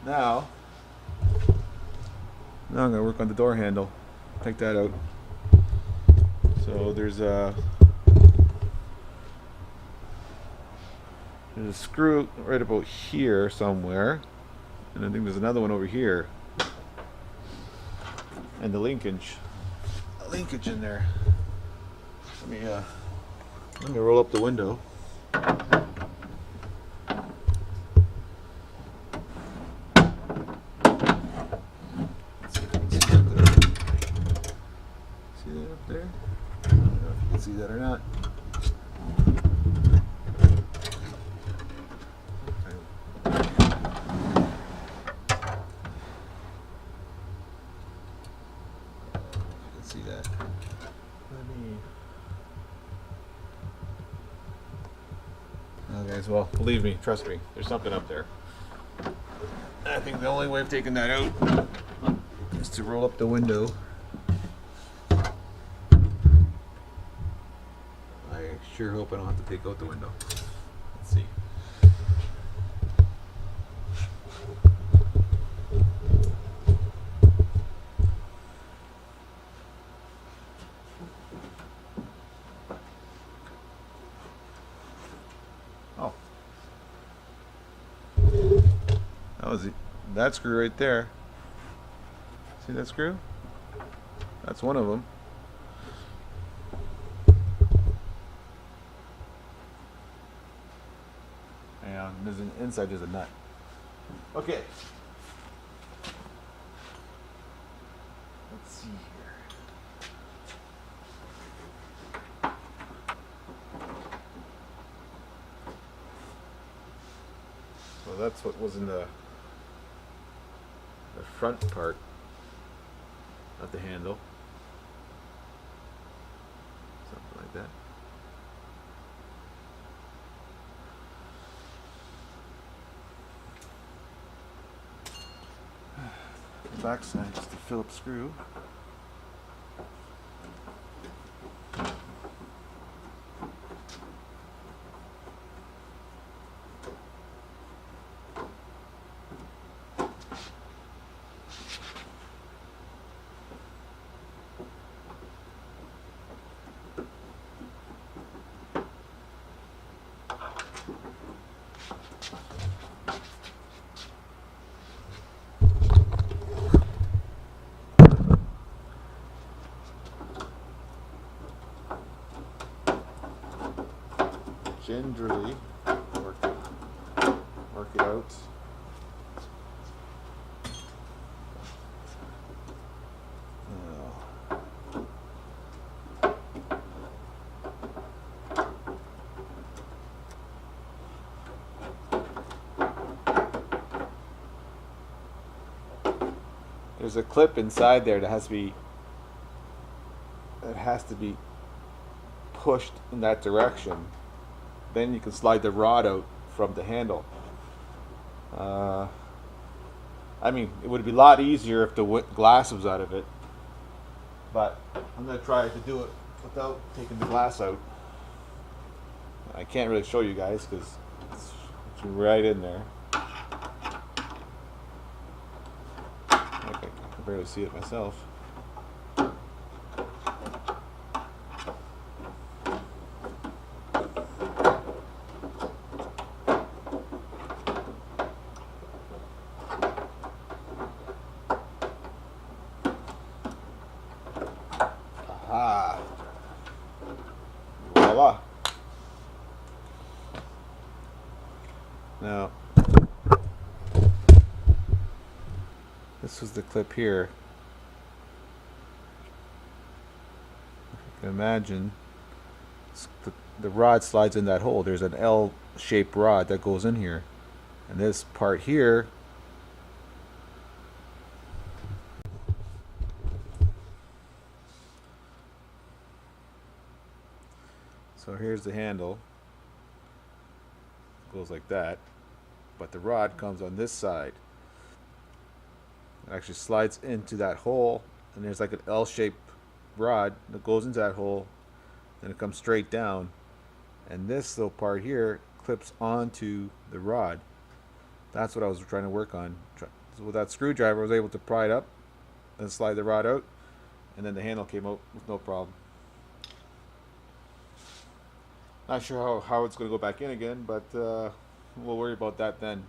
Now, now I'm gonna work on the door handle. Take that out. So there's a screw right about here somewhere, and I think there's another one over here, and the linkage in there. Let me roll up the window. See that up there? I don't know if you can see that or not. You can see that. Oh, guys, well, believe me, trust me, there's something up there. I think the only way of taking that out is to roll up the window. I sure hope I don't have to take out the window. Let's see. Oh. That screw right there. See that screw? That's one of them. And inside there's a nut. Okay. Let's see here. So that's what was in the front part of the handle. Something like that. The back side, just a Phillips screw. Gingerly work it out. There's a clip inside there that has to be pushed in that direction. Then you can slide the rod out from the handle. I mean, it would be a lot easier if the glass was out of it, but I'm going to try to do it without taking the glass out. I can't really show you guys because it's right in there. I can barely see it myself. Aha! Voila! Now, this was the clip here. You can imagine the rod slides in that hole. There's an L-shaped rod that goes in here, and this part here so here's the handle. It goes like that, but the rod comes on this side. It actually slides into that hole, and there's like an L-shaped rod that goes into that hole, then it comes straight down, and this little part here clips onto the rod. That's what I was trying to work on. So with that screwdriver, I was able to pry it up and slide the rod out, and then the handle came out with no problem. Not sure how it's going to go back in again, but we'll worry about that then.